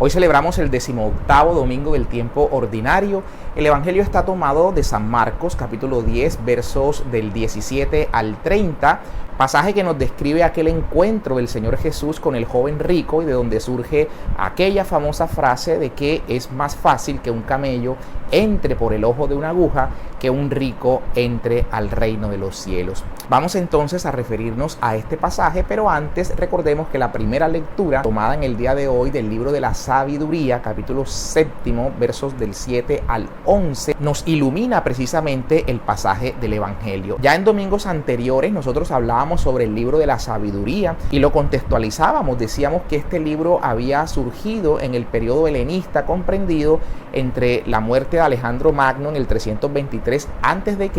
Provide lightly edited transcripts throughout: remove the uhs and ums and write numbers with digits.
Hoy celebramos el 18º domingo del tiempo ordinario. El Evangelio está tomado de San Marcos, capítulo 10, versos del 17 al 30, pasaje que nos describe aquel encuentro del Señor Jesús con el joven rico y de donde surge aquella famosa frase de que es más fácil que un camello entre por el ojo de una aguja que un rico entre al reino de los cielos. Vamos entonces a referirnos a este pasaje, pero antes recordemos que la primera lectura tomada en el día de hoy del libro de la Sabiduría, capítulo 7, versos del 7 al 11, nos ilumina precisamente el pasaje del Evangelio. Ya en domingos anteriores nosotros hablábamos sobre el libro de la Sabiduría y lo contextualizábamos. Decíamos que este libro había surgido en el periodo helenista, comprendido entre la muerte de Alejandro Magno en el 323 a.C.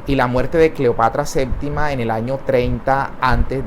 y la muerte de Cleopatra VII en el año 30 a.C.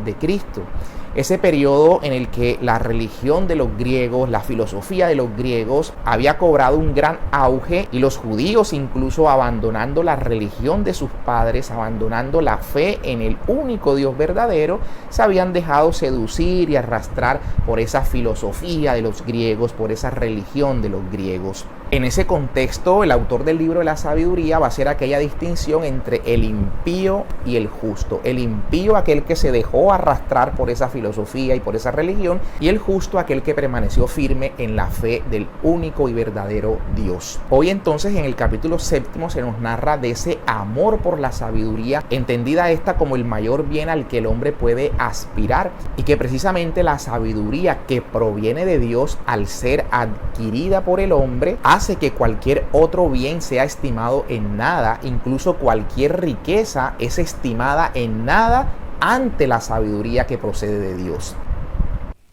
Ese periodo en el que la religión de los griegos, la filosofía de los griegos había cobrado un gran auge y los judíos, incluso abandonando la religión de sus padres, abandonando la fe en el único Dios verdadero, se habían dejado seducir y arrastrar por esa filosofía de los griegos, por esa religión de los griegos. En ese contexto, el autor del libro de la Sabiduría va a hacer aquella distinción entre el impío y el justo. El impío, aquel que se dejó arrastrar por esa filosofía y por esa religión, y el justo, aquel que permaneció firme en la fe del único y verdadero Dios. Hoy entonces en el capítulo 7 se nos narra de ese amor por la sabiduría, entendida esta como el mayor bien al que el hombre puede aspirar, y que precisamente la sabiduría que proviene de Dios, al ser adquirida por el hombre, hace que cualquier otro bien sea estimado en nada, incluso cualquier riqueza es estimada en nada ante la sabiduría que procede de Dios.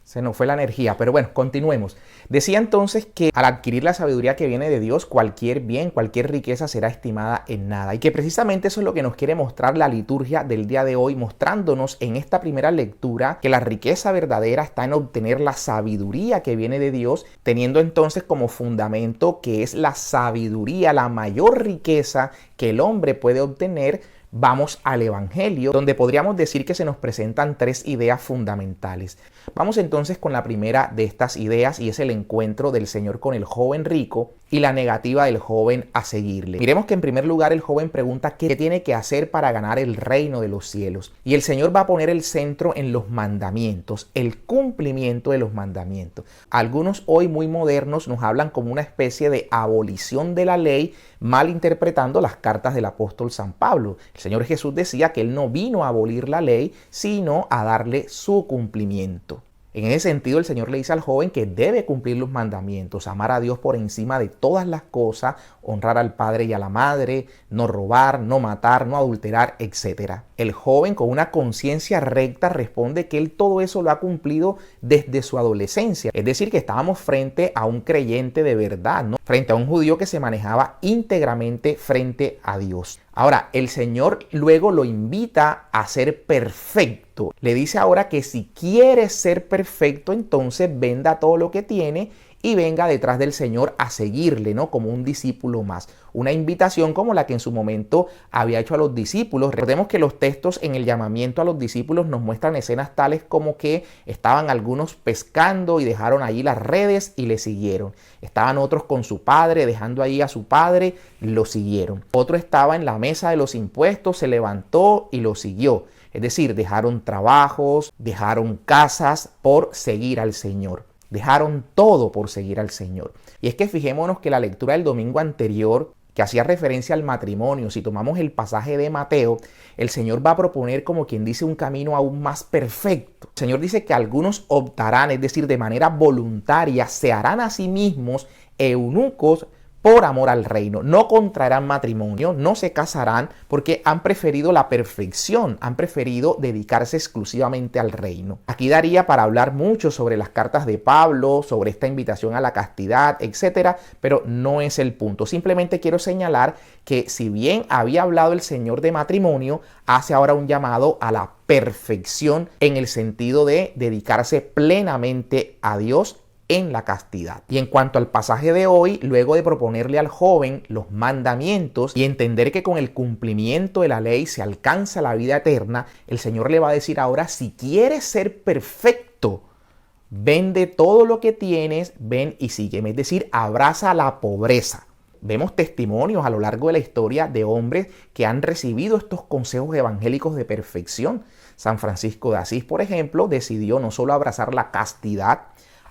Se nos fue la energía, pero bueno, continuemos. Decía entonces que al adquirir la sabiduría que viene de Dios, cualquier bien, cualquier riqueza será estimada en nada. Y que precisamente eso es lo que nos quiere mostrar la liturgia del día de hoy, mostrándonos en esta primera lectura que la riqueza verdadera está en obtener la sabiduría que viene de Dios, teniendo entonces como fundamento que es la sabiduría, la mayor riqueza que el hombre puede obtener. Vamos al Evangelio, donde podríamos decir que se nos presentan tres ideas fundamentales. Vamos entonces con la primera de estas ideas, y es el encuentro del Señor con el joven rico y la negativa del joven a seguirle. Miremos que en primer lugar el joven pregunta qué tiene que hacer para ganar el reino de los cielos. Y el Señor va a poner el centro en los mandamientos, el cumplimiento de los mandamientos. Algunos hoy muy modernos nos hablan como una especie de abolición de la ley, malinterpretando las cartas del apóstol San Pablo. El Señor Jesús decía que Él no vino a abolir la ley, sino a darle su cumplimiento. En ese sentido, el Señor le dice al joven que debe cumplir los mandamientos, amar a Dios por encima de todas las cosas, honrar al padre y a la madre, no robar, no matar, no adulterar, etc. El joven con una conciencia recta responde que él todo eso lo ha cumplido desde su adolescencia. Es decir, que estábamos frente a un creyente de verdad, ¿no? Frente a un judío que se manejaba íntegramente frente a Dios. Ahora, el Señor luego lo invita a ser perfecto. Le dice ahora que si quiere ser perfecto, entonces venda todo lo que tiene y venga detrás del Señor a seguirle, ¿no? Como un discípulo más. Una invitación como la que en su momento había hecho a los discípulos. Recordemos que los textos en el llamamiento a los discípulos nos muestran escenas tales como que estaban algunos pescando y dejaron allí las redes y le siguieron. Estaban otros con su padre, dejando allí a su padre, lo siguieron. Otro estaba en la mesa de los impuestos, se levantó y lo siguió. Es decir, dejaron trabajos, dejaron casas por seguir al Señor. Dejaron todo por seguir al Señor. Y es que fijémonos que la lectura del domingo anterior, que hacía referencia al matrimonio, si tomamos el pasaje de Mateo, el Señor va a proponer, como quien dice, un camino aún más perfecto. El Señor dice que algunos optarán, es decir, de manera voluntaria, se harán a sí mismos eunucos por amor al reino. No contraerán matrimonio, no se casarán porque han preferido la perfección, han preferido dedicarse exclusivamente al reino. Aquí daría para hablar mucho sobre las cartas de Pablo, sobre esta invitación a la castidad, etcétera, pero no es el punto. Simplemente quiero señalar que si bien había hablado el Señor de matrimonio, hace ahora un llamado a la perfección en el sentido de dedicarse plenamente a Dios en la castidad. Y en cuanto al pasaje de hoy, luego de proponerle al joven los mandamientos y entender que con el cumplimiento de la ley se alcanza la vida eterna, el Señor le va a decir ahora: si quieres ser perfecto, vende todo lo que tienes, ven y sígueme. Es decir, abraza la pobreza. Vemos testimonios a lo largo de la historia de hombres que han recibido estos consejos evangélicos de perfección. San Francisco de Asís, por ejemplo, decidió no solo abrazar la castidad,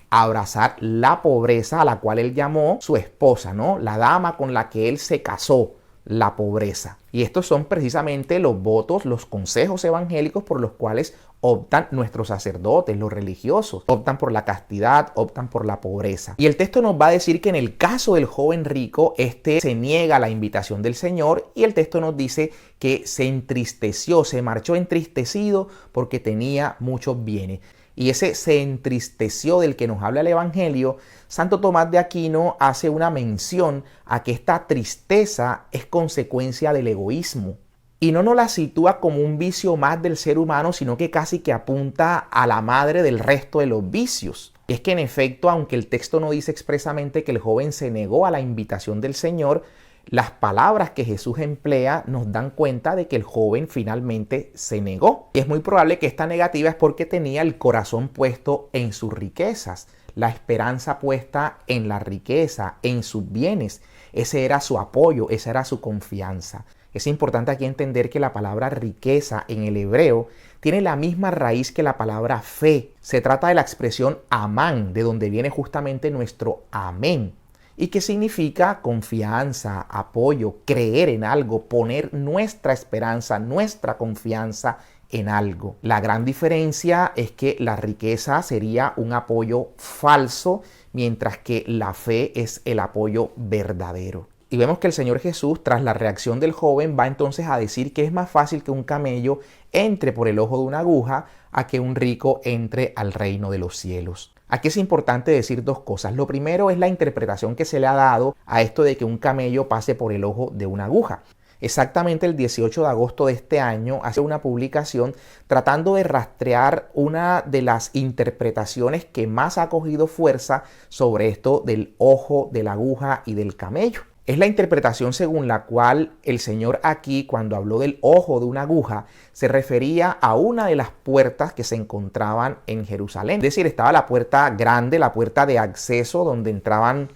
abrazar la pobreza, a la cual él llamó su esposa, ¿no? La dama con la que él se casó, la pobreza. Y estos son precisamente los votos, los consejos evangélicos por los cuales optan nuestros sacerdotes, los religiosos. Optan por la castidad, optan por la pobreza. Y el texto nos va a decir que en el caso del joven rico, este se niega a la invitación del Señor, y el texto nos dice que se entristeció, se marchó entristecido porque tenía muchos bienes. Y ese se entristeció del que nos habla el Evangelio, Santo Tomás de Aquino hace una mención a que esta tristeza es consecuencia del egoísmo. Y no nos la sitúa como un vicio más del ser humano, sino que casi que apunta a la madre del resto de los vicios. Y es que en efecto, aunque el texto no dice expresamente que el joven se negó a la invitación del Señor, las palabras que Jesús emplea nos dan cuenta de que el joven finalmente se negó. Y es muy probable que esta negativa es porque tenía el corazón puesto en sus riquezas, la esperanza puesta en la riqueza, en sus bienes. Ese era su apoyo, esa era su confianza. Es importante aquí entender que la palabra riqueza en el hebreo tiene la misma raíz que la palabra fe. Se trata de la expresión amán, de donde viene justamente nuestro amén. Y que significa confianza, apoyo, creer en algo, poner nuestra esperanza, nuestra confianza en algo. La gran diferencia es que la riqueza sería un apoyo falso, mientras que la fe es el apoyo verdadero. Y vemos que el Señor Jesús, tras la reacción del joven, va entonces a decir que es más fácil que un camello entre por el ojo de una aguja a que un rico entre al reino de los cielos. Aquí es importante decir dos cosas. Lo primero es la interpretación que se le ha dado a esto de que un camello pase por el ojo de una aguja. Exactamente el 18 de agosto de este año hace una publicación tratando de rastrear una de las interpretaciones que más ha cogido fuerza sobre esto del ojo, de la aguja y del camello. Es la interpretación según la cual el Señor aquí, cuando habló del ojo de una aguja, se refería a una de las puertas que se encontraban en Jerusalén. Es decir, estaba la puerta grande, la puerta de acceso donde entraban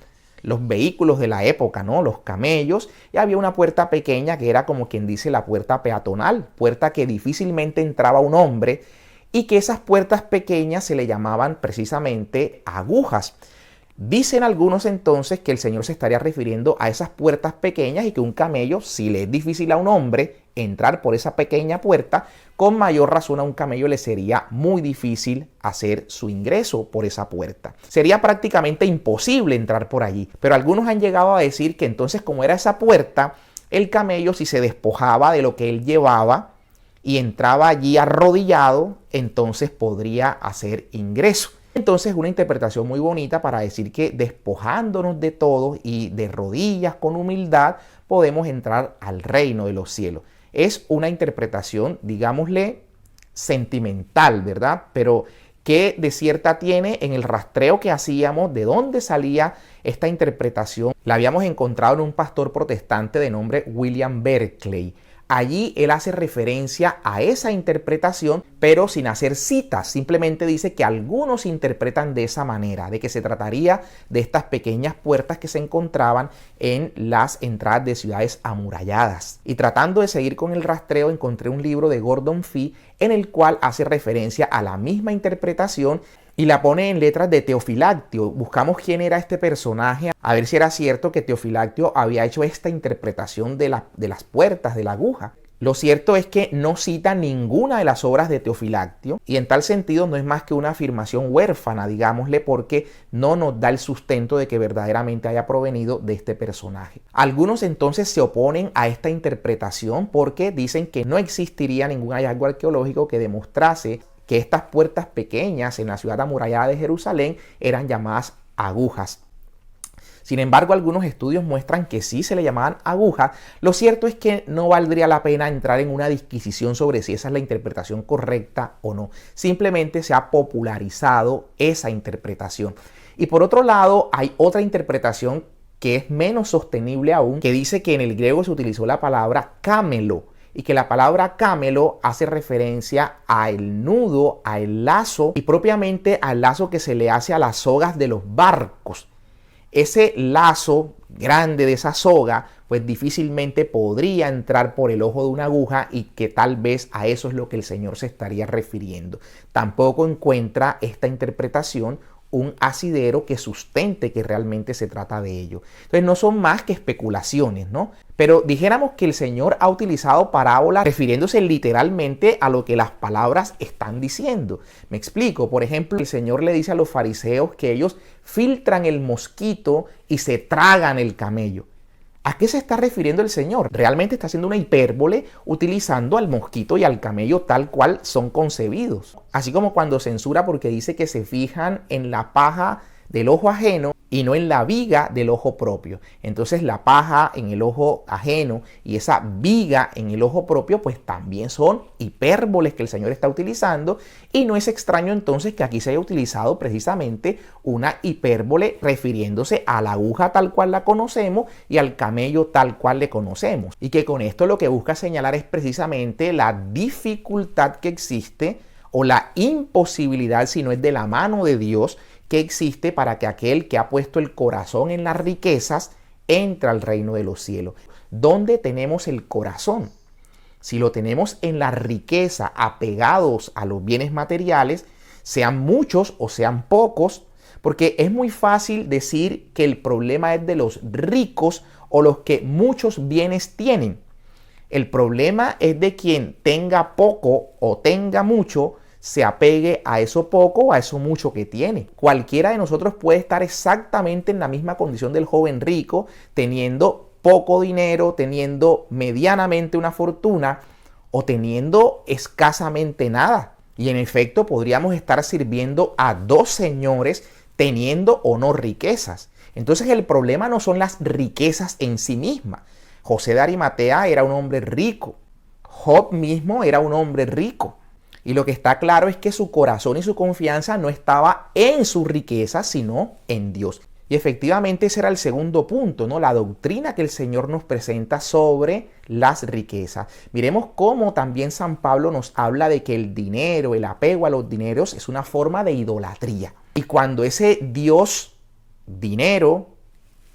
los vehículos de la época, ¿no? Los camellos, y había una puerta pequeña que era como quien dice la puerta peatonal, puerta que difícilmente entraba un hombre, y que esas puertas pequeñas se le llamaban precisamente agujas. Dicen algunos entonces que el Señor se estaría refiriendo a esas puertas pequeñas y que un camello, si le es difícil a un hombre entrar por esa pequeña puerta, con mayor razón a un camello le sería muy difícil hacer su ingreso por esa puerta. Sería prácticamente imposible entrar por allí, pero algunos han llegado a decir que entonces, como era esa puerta, el camello, si se despojaba de lo que él llevaba y entraba allí arrodillado, entonces podría hacer ingreso. Entonces, una interpretación muy bonita para decir que despojándonos de todo y de rodillas con humildad podemos entrar al reino de los cielos. Es una interpretación, digámosle, sentimental, ¿verdad? Pero que de cierta tiene en el rastreo que hacíamos de dónde salía esta interpretación. La habíamos encontrado en un pastor protestante de nombre William Berkeley. Allí él hace referencia a esa interpretación, pero sin hacer citas. Simplemente dice que algunos interpretan de esa manera, de que se trataría de estas pequeñas puertas que se encontraban en las entradas de ciudades amuralladas. Y tratando de seguir con el rastreo, encontré un libro de Gordon Fee en el cual hace referencia a la misma interpretación y la pone en letras de Teofilactio. Buscamos quién era este personaje, a ver si era cierto que Teofilactio había hecho esta interpretación de las puertas, de la aguja. Lo cierto es que no cita ninguna de las obras de Teofilactio y en tal sentido no es más que una afirmación huérfana, digámosle, porque no nos da el sustento de que verdaderamente haya provenido de este personaje. Algunos entonces se oponen a esta interpretación porque dicen que no existiría ningún hallazgo arqueológico que demostrase que estas puertas pequeñas en la ciudad amurallada de Jerusalén eran llamadas agujas. Sin embargo, algunos estudios muestran que sí se le llamaban agujas. Lo cierto es que no valdría la pena entrar en una disquisición sobre si esa es la interpretación correcta o no. Simplemente se ha popularizado esa interpretación. Y por otro lado, hay otra interpretación que es menos sostenible aún, que dice que en el griego se utilizó la palabra camelo, y que la palabra cámelo hace referencia al nudo, al lazo y propiamente al lazo que se le hace a las sogas de los barcos. Ese lazo grande de esa soga pues difícilmente podría entrar por el ojo de una aguja, y que tal vez a eso es lo que el Señor se estaría refiriendo. Tampoco encuentra esta interpretación un asidero que sustente que realmente se trata de ello. Entonces no son más que especulaciones, ¿no? Pero dijéramos que el Señor ha utilizado parábolas refiriéndose literalmente a lo que las palabras están diciendo. Me explico. Por ejemplo, el Señor le dice a los fariseos que ellos filtran el mosquito y se tragan el camello. ¿A qué se está refiriendo el Señor? Realmente está haciendo una hipérbole utilizando al mosquito y al camello tal cual son concebidos. Así como cuando censura porque dice que se fijan en la paja del ojo ajeno y no en la viga del ojo propio. Entonces la paja en el ojo ajeno y esa viga en el ojo propio pues también son hipérboles que el Señor está utilizando, y no es extraño entonces que aquí se haya utilizado precisamente una hipérbole refiriéndose a la aguja tal cual la conocemos y al camello tal cual le conocemos, y que con esto lo que busca señalar es precisamente la dificultad que existe o la imposibilidad, si no es de la mano de Dios, que existe para que aquel que ha puesto el corazón en las riquezas entre al reino de los cielos. ¿Dónde tenemos el corazón? Si lo tenemos en la riqueza, apegados a los bienes materiales, sean muchos o sean pocos, porque es muy fácil decir que el problema es de los ricos o los que muchos bienes tienen. El problema es de quien tenga poco o tenga mucho, se apegue a eso poco o a eso mucho que tiene. Cualquiera de nosotros puede estar exactamente en la misma condición del joven rico, teniendo poco dinero, teniendo medianamente una fortuna o teniendo escasamente nada. Y en efecto podríamos estar sirviendo a dos señores teniendo o no riquezas. Entonces el problema no son las riquezas en sí mismas. José de Arimatea era un hombre rico. Job mismo era un hombre rico. Y lo que está claro es que su corazón y su confianza no estaba en su riqueza, sino en Dios. Y efectivamente ese era el segundo punto, ¿no? La doctrina que el Señor nos presenta sobre las riquezas. Miremos cómo también San Pablo nos habla de que el dinero, el apego a los dineros es una forma de idolatría. Y cuando ese Dios, dinero,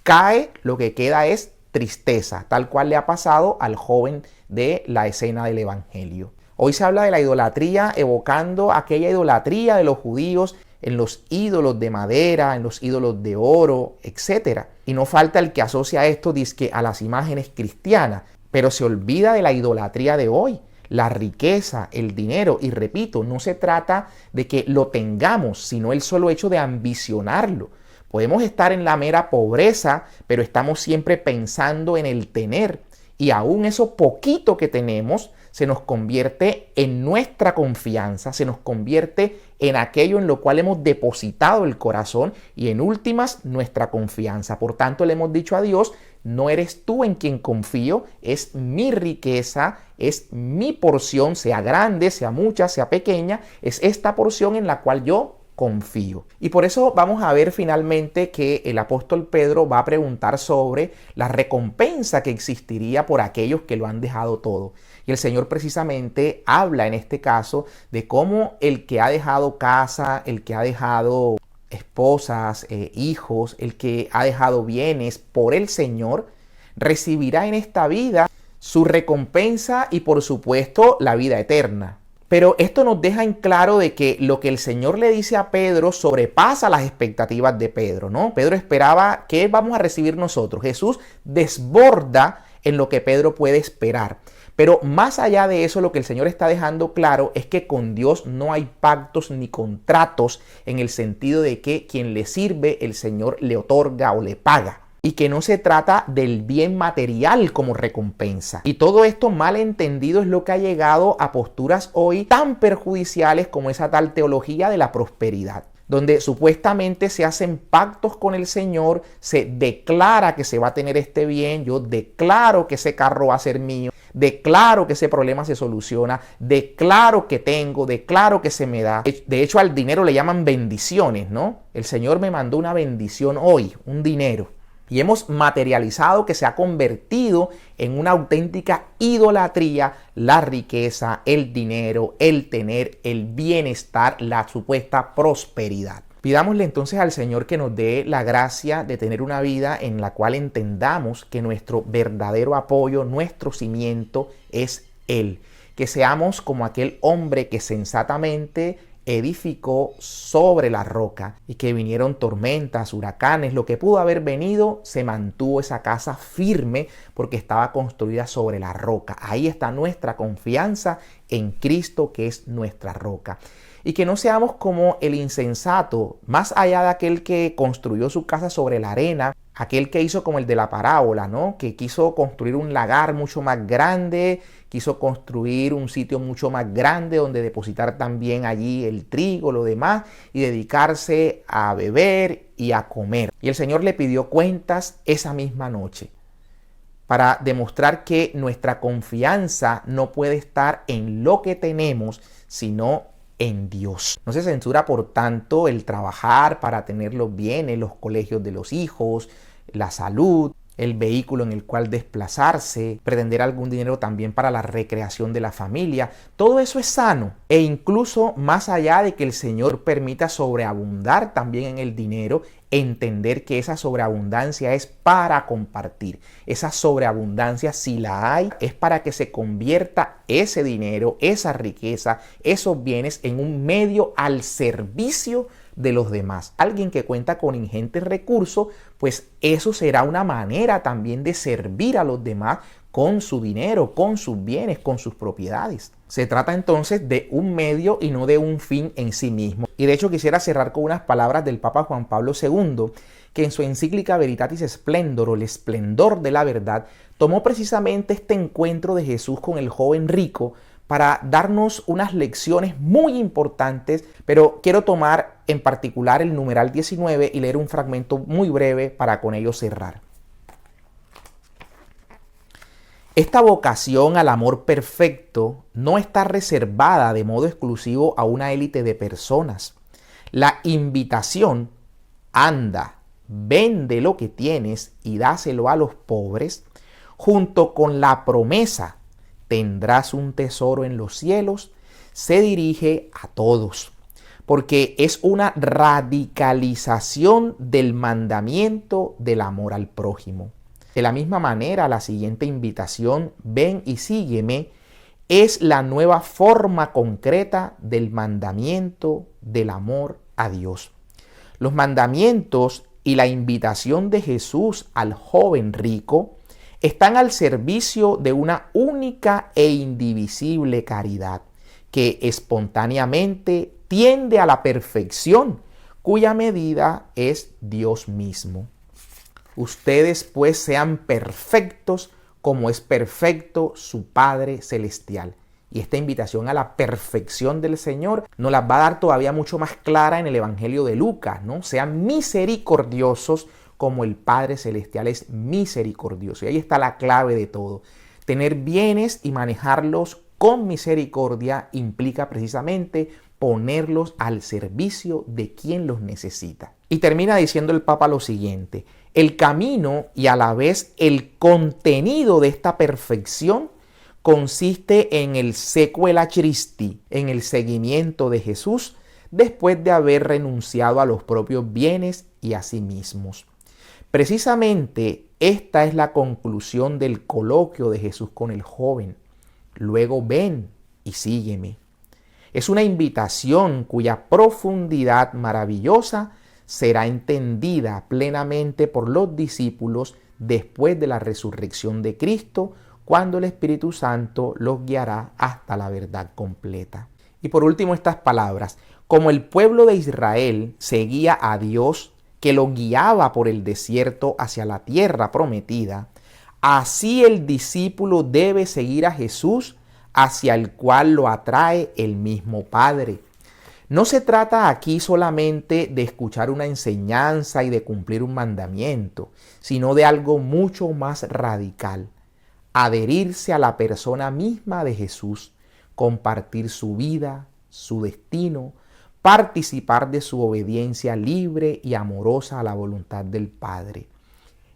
cae, lo que queda es tristeza, tal cual le ha pasado al joven de la escena del Evangelio. Hoy se habla de la idolatría evocando aquella idolatría de los judíos en los ídolos de madera, en los ídolos de oro, etc. Y no falta el que asocia esto dizque a las imágenes cristianas, pero se olvida de la idolatría de hoy, la riqueza, el dinero. Y repito, no se trata de que lo tengamos, sino el solo hecho de ambicionarlo. Podemos estar en la mera pobreza, pero estamos siempre pensando en el tener. Y aún eso poquito que tenemos se nos convierte en nuestra confianza, se nos convierte en aquello en lo cual hemos depositado el corazón y en últimas nuestra confianza. Por tanto, le hemos dicho a Dios, no eres tú en quien confío, es mi riqueza, es mi porción, sea grande, sea mucha, sea pequeña, es esta porción en la cual yo confío. Y por eso vamos a ver finalmente que el apóstol Pedro va a preguntar sobre la recompensa que existiría por aquellos que lo han dejado todo. Y el Señor precisamente habla en este caso de cómo el que ha dejado casa, el que ha dejado esposas, hijos, el que ha dejado bienes por el Señor, recibirá en esta vida su recompensa y por supuesto la vida eterna. Pero esto nos deja en claro de que lo que el Señor le dice a Pedro sobrepasa las expectativas de Pedro, ¿no? Pedro esperaba que vamos a recibir nosotros. Jesús desborda en lo que Pedro puede esperar. Pero más allá de eso, lo que el Señor está dejando claro es que con Dios no hay pactos ni contratos, en el sentido de que quien le sirve, el Señor le otorga o le paga. Y que no se trata del bien material como recompensa. Y todo esto mal entendido es lo que ha llegado a posturas hoy tan perjudiciales como esa tal teología de la prosperidad, donde supuestamente se hacen pactos con el Señor, se declara que se va a tener este bien, yo declaro que ese carro va a ser mío, declaro que ese problema se soluciona, declaro que tengo, declaro que se me da. De hecho, al dinero le llaman bendiciones, ¿no? El Señor me mandó una bendición hoy, un dinero. Y hemos materializado que se ha convertido en una auténtica idolatría la riqueza, el dinero, el tener, el bienestar, la supuesta prosperidad. Pidámosle entonces al Señor que nos dé la gracia de tener una vida en la cual entendamos que nuestro verdadero apoyo, nuestro cimiento es Él. Que seamos como aquel hombre que sensatamente edificó sobre la roca y que vinieron tormentas, huracanes, lo que pudo haber venido, se mantuvo esa casa firme porque estaba construida sobre la roca. Ahí está nuestra confianza en Cristo, que es nuestra roca. Y que no seamos como el insensato, más allá de aquel que construyó su casa sobre la arena, aquel que hizo como el de la parábola, ¿no? Que quiso construir un lagar mucho más grande, quiso construir un sitio mucho más grande donde depositar también allí el trigo, lo demás, y dedicarse a beber y a comer. Y el Señor le pidió cuentas esa misma noche, para demostrar que nuestra confianza no puede estar en lo que tenemos, sino en Dios. No se censura, por tanto, el trabajar para tener los bienes, los colegios de los hijos, la salud, el vehículo en el cual desplazarse, pretender algún dinero también para la recreación de la familia. Todo eso es sano, e incluso más allá de que el Señor permita sobreabundar también en el dinero, entender que esa sobreabundancia es para compartir. Esa sobreabundancia, si la hay, es para que se convierta ese dinero, esa riqueza, esos bienes en un medio al servicio de los demás. Alguien que cuenta con ingentes recursos, pues eso será una manera también de servir a los demás con su dinero, con sus bienes, con sus propiedades. Se trata entonces de un medio y no de un fin en sí mismo. Y de hecho quisiera cerrar con unas palabras del Papa Juan Pablo II, que en su encíclica Veritatis Splendor, o el esplendor de la verdad, tomó precisamente este encuentro de Jesús con el joven rico para darnos unas lecciones muy importantes, pero quiero tomar en particular el numeral 19 y leer un fragmento muy breve para con ello cerrar. Esta vocación al amor perfecto no está reservada de modo exclusivo a una élite de personas. La invitación, anda, vende lo que tienes y dáselo a los pobres, junto con la promesa, tendrás un tesoro en los cielos, se dirige a todos, porque es una radicalización del mandamiento del amor al prójimo. De la misma manera, la siguiente invitación, ven y sígueme, es la nueva forma concreta del mandamiento del amor a Dios. Los mandamientos y la invitación de Jesús al joven rico están al servicio de una única e indivisible caridad que espontáneamente tiende a la perfección, cuya medida es Dios mismo. Ustedes pues sean perfectos como es perfecto su Padre Celestial. Y esta invitación a la perfección del Señor nos la va a dar todavía mucho más clara en el Evangelio de Lucas, ¿no? Sean misericordiosos como el Padre Celestial es misericordioso. Y ahí está la clave de todo. Tener bienes y manejarlos con misericordia implica precisamente ponerlos al servicio de quien los necesita. Y termina diciendo el Papa lo siguiente: el camino y a la vez el contenido de esta perfección consiste en el sequela Christi, en el seguimiento de Jesús después de haber renunciado a los propios bienes y a sí mismos. Precisamente esta es la conclusión del coloquio de Jesús con el joven. Luego ven y sígueme. Es una invitación cuya profundidad maravillosa será entendida plenamente por los discípulos después de la resurrección de Cristo, cuando el Espíritu Santo los guiará hasta la verdad completa. Y por último, estas palabras: como el pueblo de Israel seguía a Dios, que lo guiaba por el desierto hacia la tierra prometida, así el discípulo debe seguir a Jesús, hacia el cual lo atrae el mismo Padre. No se trata aquí solamente de escuchar una enseñanza y de cumplir un mandamiento, sino de algo mucho más radical: adherirse a la persona misma de Jesús, compartir su vida, su destino, participar de su obediencia libre y amorosa a la voluntad del Padre.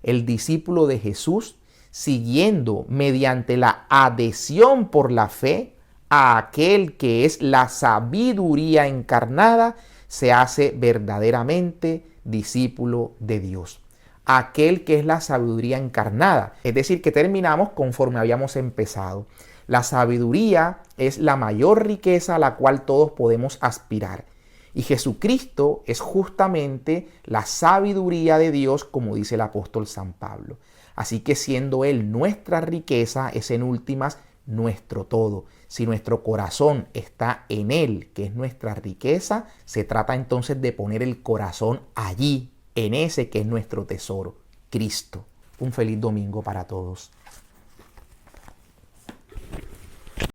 el discípulo de Jesús, siguiendo mediante la adhesión por la fe a aquel que es la sabiduría encarnada, se hace verdaderamente discípulo de Dios. Aquel que es la sabiduría encarnada. Es decir, que terminamos conforme habíamos empezado. La sabiduría es la mayor riqueza a la cual todos podemos aspirar. Y Jesucristo es justamente la sabiduría de Dios, como dice el apóstol San Pablo. Así que siendo Él nuestra riqueza, es en últimas nuestro todo. Si nuestro corazón está en Él, que es nuestra riqueza, se trata entonces de poner el corazón allí, en ese que es nuestro tesoro, Cristo. Un feliz domingo para todos.